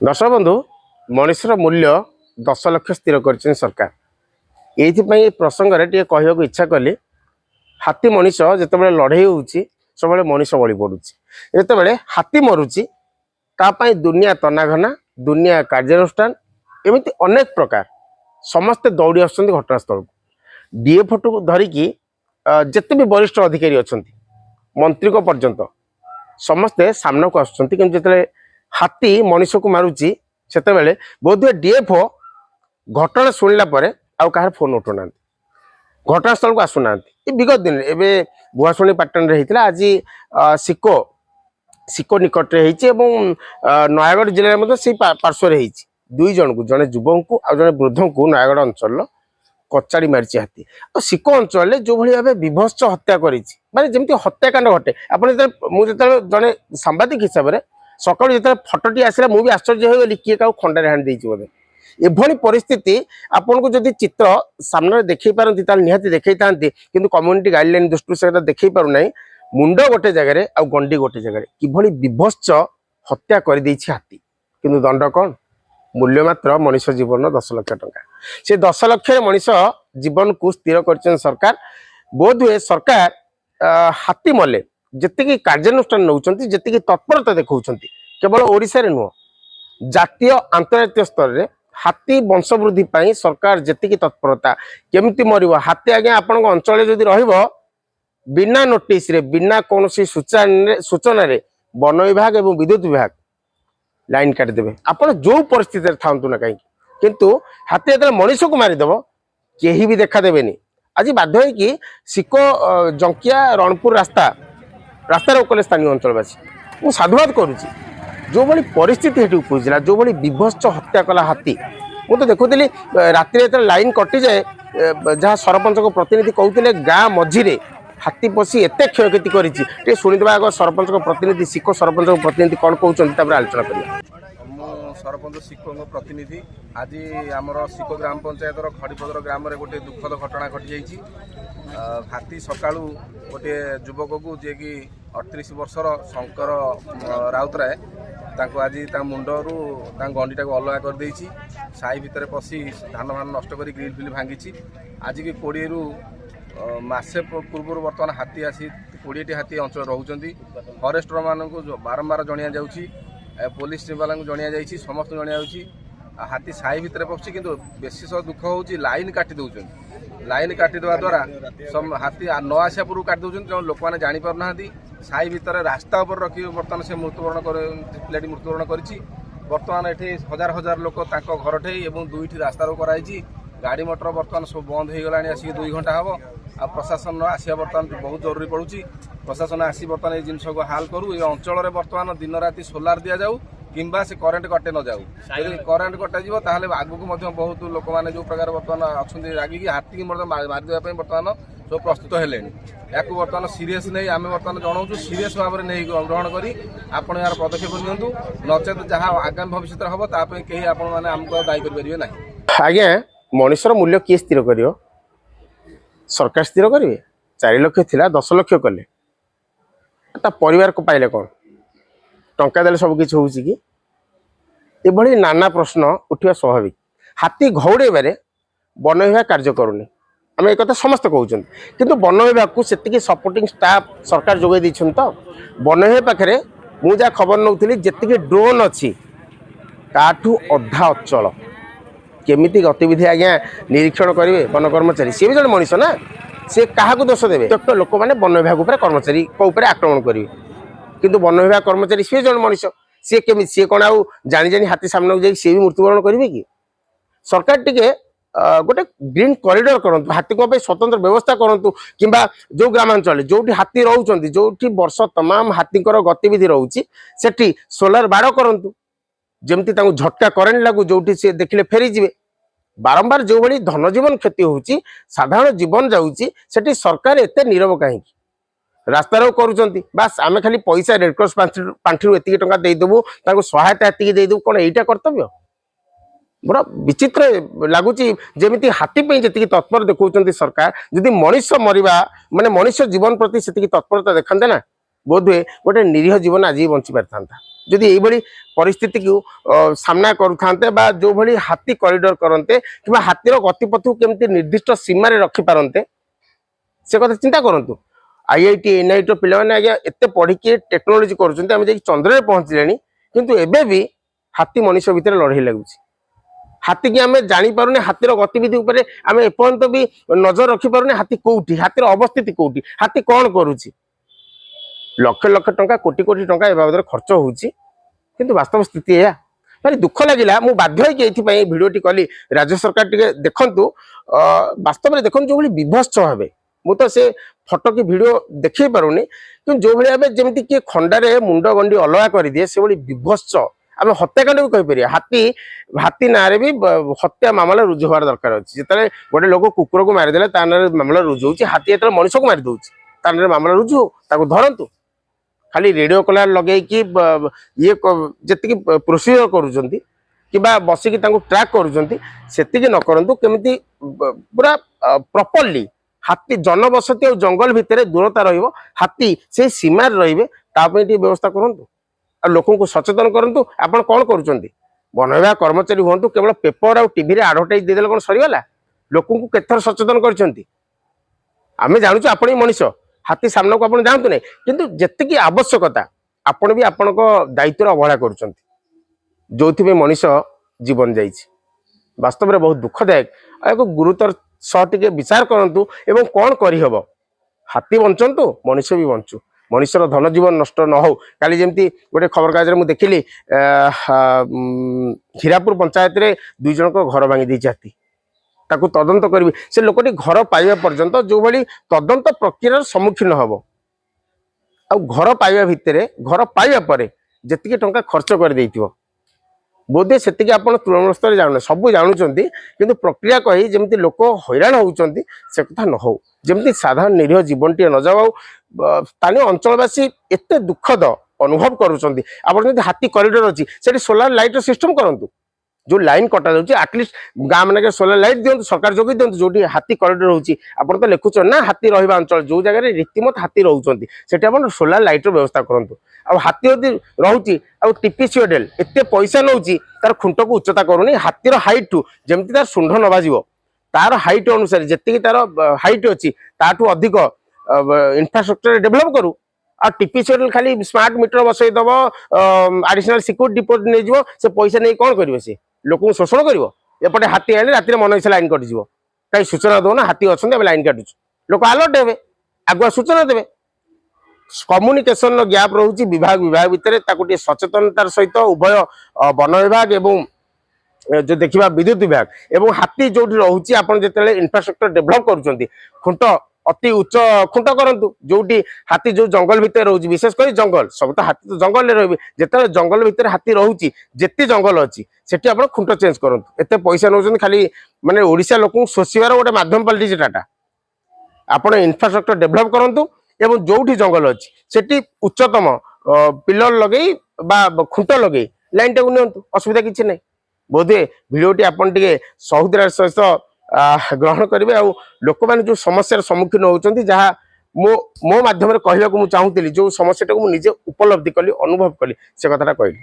दर्शक बंधु मनुष्यर मूल्य 10 लाख स्थिर कर सरकार ये प्रसंग में कहूँ इच्छा कली हाथी मनीष जिते लड़े हो सब मनीष बलि पड़ुँ जिते हाथी मरुची दुनिया तनाघना दुनिया कार्यानुष्ठान एमती अनेक प्रकार समस्ते दौड़ी आस घटनास्थल को डीएफओ को धरिकी जिते भी वरिष्ठ अधिकारी अच्छा मंत्री को पर्यंत समस्ते सामना को आसते हाथी मनीष को मारुची से बोध हुए डीएफओ घटना शुणिला आउ कहार फोन उठुना घटनास्थल को आसुना विगत दिन एवं भुआशुणी पाटन होता आज सिको सिको निकट में नयगढ़ जिले में से पार्श्व दुई जन को जड़े युवक को आ जड़े वृद्ध को नयगढ़ अंचल कचाड़ी मारी हाथी और सिको अंचल जो भाव विभत्स हत्या कर जमी हत्याकांड घटे मुझे जड़े सांबादिक हिसाब से सकाल जो फटोटी आसला मुझे आश्चर्य होगली किए क्या खंडारे हाणी बोधे एभली परिस्थिति आपन को जदि चित्र सामने देखई पारती निहाती देखई था कि कम्युनिटी गाइडलाइन दृष्टि से देखई पार ना मुंड गोटे जगह आ गंडी गोटे जगह किभली विभत्स हत्या कर हाथी किंतु दंड कौन मूल्य मात्र मनुष्य जीवन 10 लाख टंका से 10 लाख मनुष्य जीवन को स्थिर कर सरकार बोध हुए सरकार हाथी मले जी कार्यानुष्ठान नौ जी तत्परता देखा केवल ओडिशा रे नुह जातीय अंतर्राष्ट्रीय स्तर में हाथी वंशवृद्धि पाई सरकार जी तत्परता केमती मर हाथी आज्ञा आपण अंचल जदि रहिबो बिना नोटिस रे बिना कौन सूचना रे वन विभाग एवं विद्युत विभाग लाइन काटिदेवे आपण जो परिस्थिति था ना कहीं किंतु हाथी जो मनीष को मारिदेव केही भी देखा देवेनी आज बाध्य कि सिको जंकिया रणपुर रास्ता रोकले स्थानीय अंचलवासी मु साधुवाद करुच्ची जो भाई परिस्थिति हेतु उपजा जो भाई विभत्स हत्या कला हाथी मुझे देखुली राति लाइन कटि जाए जहाँ सरपंच को प्रतिनिधि कहते गाँ मझीरे हाथी पशि एत क्षयक्षति कर शुणीदे आग सरपंच प्रतिनिधि सिको सरपंच प्रतिनिधि कौन कहते आलोचना करिए सरपंच सिको प्रतिनिधि आज आमर सिको ग्राम पंचायत खड़ीपदर ग्राम में गोटे दुखद घटना घटी जाइए हाथी सका गोटे युवक को जी कि 38 वर्षर शंकर राउतराय आज मुंडरू गंडीटा को अलगा कर साई भितर पशि धान भान नष्ट कर ग्रिल फिल भांगी आज की 20 रु मासे पूर्व बर्तमान हाथी आसी 20टी हाथी अंचल रोचे फरेस्टर मान बारंबार जनिया जाऊँगी पुलिस वाला जनिया जाइए समस्त जनिया हाथी साई भितर पशि कि बेसी दुख हो लाइन काटी दौरान लाइन काटिदेवा द्वारा हाथी न आसा पूर्व काटी दौरान जो लोक मैंने जापर ना साई भितर रास्ता उपर रखी बर्तमान से मृत्युवरण पिलाटी मृत्युवरण कर बर्तमान ये हजार हजार लोक घर ठे दुईटी रास्ता रोक कराई गाड़ी मोटर बर्तमान सब बंद हो गला आसिक 2 घंटा हम आ प्रशासन आसिया बर्तमान बहुत जरूरी पड़ुची प्रशासन आसी बर्तमान ये जिन को हाल करू ये अंचल में बर्तमान दिन राति सोलार दि जाऊ किंबा से करेन्ट कटे न जाऊ करेन्ट कटाଯିव ताहले आगक बहुत लोक मैंने जो प्रकार बर्तमान अच्छा रागिकी हाथी मारिदेवाई बर्तमान सब प्रस्तुत हेले या बर्तमान सीरीयस नहीं आम बर्तमान जनाऊँ सीरीयस भाव में नहीं ग्रहण करी आपण यार पदक्षेप नियंतु नचेत जहाँ आगामी भविष्य हम ताप कहीं आपको दायी करेंगे ना आज्ञा मनुष्यर मूल्य किए स्थिर कर सरकार स्थिर करेंगे 4 लाख थिला 10 लाख कले परिवार को पाइले कौन टंका देले सब किछ होउची कि एभली नाना प्रश्न उठिया स्वाभाविक हाथी घौड़े वन विभाग कार्य करूनी आम एक समस्त कहते किंतु वन विभाग को सेतिकी सपोर्टिंग स्टाफ सरकार जोगे दी तो वन विभाग पाखे मुझे खबर नौली जी ड्रोन अच्छी ताठू अधा अचल केमिति गतिविधि आज्ञा निरीक्षण करेंगे वन कर्मचारी सी भी जन मनीष ना सी क्या दोष देवे तो लोक मैंने वन विभाग कर्मचारी आक्रमण करेंगे किंतु वन विभाग कर्मचारी सी जन मनीष सी केमी सी कौन आउ जानी जानी हाथी सामने जाए सी भी मृत्युवरण करेंगे कि सरकार टिके गोटे ग्रीन कॉरिडोर करंतु हाथी को स्वतंत्र व्यवस्था करंतु किंबा जो ग्रामांचल जो हाथी रोचंती जो वर्ष तमाम हाथी गतिविधि रोची सेठी सोलार बाड़ करंतु जमती झटका करेन्ट लागू जो सी देखिले फेरी जीवे बारंबार जो भाई धन जीवन क्षति होची साधारण जीवन जाऊँगी सेठी सरकार एत नीरव कहीं रास्ता रोक करुँच बास आम खाली पैसा रेडक्रॉस पांठी एति टंका देदेबू सहायता एति देदेबू कौन यहीटा कर्तव्य बड़ा विचित्र लगुच जमी हाथी जी तत्पर देखा सरकार जदि मनुष्य मरवा माने मनुष्य जीवन प्रति से तत्परता देखते ना बोध हुए गोटे निरीह जीवन आज बंची पारि था। जदि यही परिस्थिति को सामना करुते बा जो भली हाथी कॉरिडोर करते कि हाथीर गतिपथ को केमती निर्दिष्ट सीमार रखिपारते से कथा चिंता करूँ। आईआईटी एनआईटी पिलाने आज्ञा एत पढ़िकी टेक्नोलोजी कर चंद्र पहुँचले किंतु एबे भी हाथी मनुष्य भितर लड़ाई लगुच। हाथी की आम जापारे हाथीर गतिविधि उपर आम एपर्यंत भी नजर रखिपारे हाथी कौटी हाथीर अवस्थिति कौटी हाथी कौन करुच्ची लक्ष लक्ष टंका कोटी कोटी टंका ए बाबद खर्च होउची किंतु वास्तव स्थिति है भारी दुख लगिला। मु बाध्य होई भिडियोटी कली राज्य सरकार टिके देखंतु वास्तव में देखंतु जो भली विभत्स भाबे मु तो से फोटो की वीडियो देखै पारुनी कि जो भली भाबे जेमति कि खंडारे मुंड गंडी अलगा कर दिए से भली विभत्स आम हत्याकांड भी कहीपर हाथी हाथी ना भी हत्या मामला रुजु हवार दरकार अच्छे जिते गोटे लोक कुकुर को मारिदेले ता ना मामला रुजु होची हाथी जो मनुष्य को मारी दउची ता ना मामला रुजु हो धरतु खाली रेडियो कलर लगे ये जी प्रोसीजर करुँच कि बसिकी ट्रैक करुँच न करंतु केमिति पूरा प्रॉपर्ली हाथी जनबसती और जंगल भितर दूरता रहिबो हाथी से सीमार रहिबे तापई व्यवस्था करंतु आ लोक को सचेतन करंतु। आपण कौन करुँच वन विभाग कर्मचारी हूँ केवल पेपर और टीवी आडभटाइज देदेले कौन सरीगला लोक को केथर सचेतन करछंती आमे जानूँ आपण मनीष हाथी सामना को आप जानतु नहीं किंतु जेतिकी आवश्यकता आपण भी आपण दायित्व अवहेला कर जो मनीष जीवन जाइए वास्तव में बहुत दुखदायक एक गुरुतर सह टिके विचार करंतु एवं कौन करहब हाथी बंचंतु मनुष्य भी बंचु मनुष्यर धन जीवन नष्ट न हो। काली जमती गोटे खबर कागज में देखिली हीरापुर पंचायत रे 2 जन को घर भांगी दी हाथी ताकू तदंत करी से लोकटी घर पाइबा पर्यंत जो भली तदंत प्रक्रियार सम्मुखीन हम आ घर पाइबा भितर घर पाइबा परे जेतिकी टंका खर्च कर देइथिबो बोधे से आप तृणमूल स्तर जान सब जानुंट किंतु प्रक्रिया कही जमी लोक हैरान होती से कथा न हो जमी साधारण निरीह जीवन टे न जाओ स्थानीय अंचलवासी एत दुखद अनुभव करुँच। आप हाथी कॉरिडोर अच्छी से सोलार लाइट सिस्टम करूँ जो लाइन कटा जाऊँगी आटलिस्ट गाँव मानक सोलार लाइट दिंतु सरकार जोगी दिंतु जो हाथी कॉरिडोर होची आपन तो लिखुच ना हाथी रहा अंचल जो जगह रीतिमत हाथी रोचे से सोलार लाइट व्यवस्था करूँ। आ हाथी यदि रोचे टीपीसीओडेल एत पैसा नौची तार खुंट को उच्चता करूनी हाथीर हाइट टू जमी तार शुंढ न बाजिबो तार हाइट अनुसार जी तार हाइट अच्छी ताठू अधिक इंफ्रास्ट्रक्चर डेभलप करू आ टीपीसीओडेल खाली स्मार्ट मीटर बसई दब एडिशनल सिक्योरिटी डिपोजिट नहीं जीवो से पैसा नहीं कौन करिवो से लोक शोषण करिवो एपटे हाथी आने राति मन इच्छा लाइन कटिଯିବ कहीं सूचना दो ना हाथी अच्छा लाइन काटुଛୁ लोक अलर्ट हे आगुआ सूचना देवे कम्युनिकेशन गैप रोचे विभाग विभाग भितर सचेतनतार सहित उभय वन विभाग एवं जो देखा विद्युत विभाग एवं हाथी जो रोचे आपड़ जो इंफ्रास्ट्रक्चर डेभलप करुँच खुंट अति उच्च खुंट करूँ जो हाथी जो जंगल भितर रोचे विशेषकर जंगल सब तो हाथी तो जंगल रे जिते जंगल भितर हाथी रोचे जिते जंगल अच्छी सेठी आप खुंट चेंज करूँ एत पैसा नौ खाली माने ओडिशा लोक शोषिबार गोटे माध्यम पलटि टाटा आप इंफ्रास्ट्रक्चर डेभलप करूँ एवं जो जंगल अच्छी सेठी उच्चतम पिलर लगे खुंट लगे लाइन टाक नि असुविधा किसी ना बोधे भिडियोटी आपन टिके सहुदर सहित ग्रहण करेंगे आ लोक मैंने जो समस्यार सम्मुखीन होती जहाँ मो माध्यम कहवाक चाहूली जो समस्या को मुझे उपलब्धि कली अनुभव कली से कथा कहली।